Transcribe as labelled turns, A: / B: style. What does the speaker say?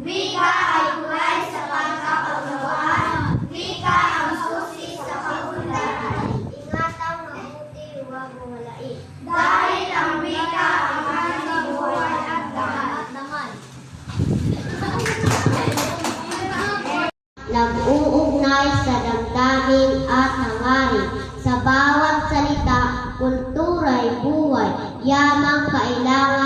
A: Wika ay buhay sa pagkakaunawaan. Wika ang susi sa pag-unlaran.
B: Ingatang mabuti, huwag mawalain.
A: Dahil ang wika ang ating buhay at lahat naman.
B: Nag-uugnay sa damdamin at hangarin. Sa bawat salita, kultura'y buhay. Yamang kailangan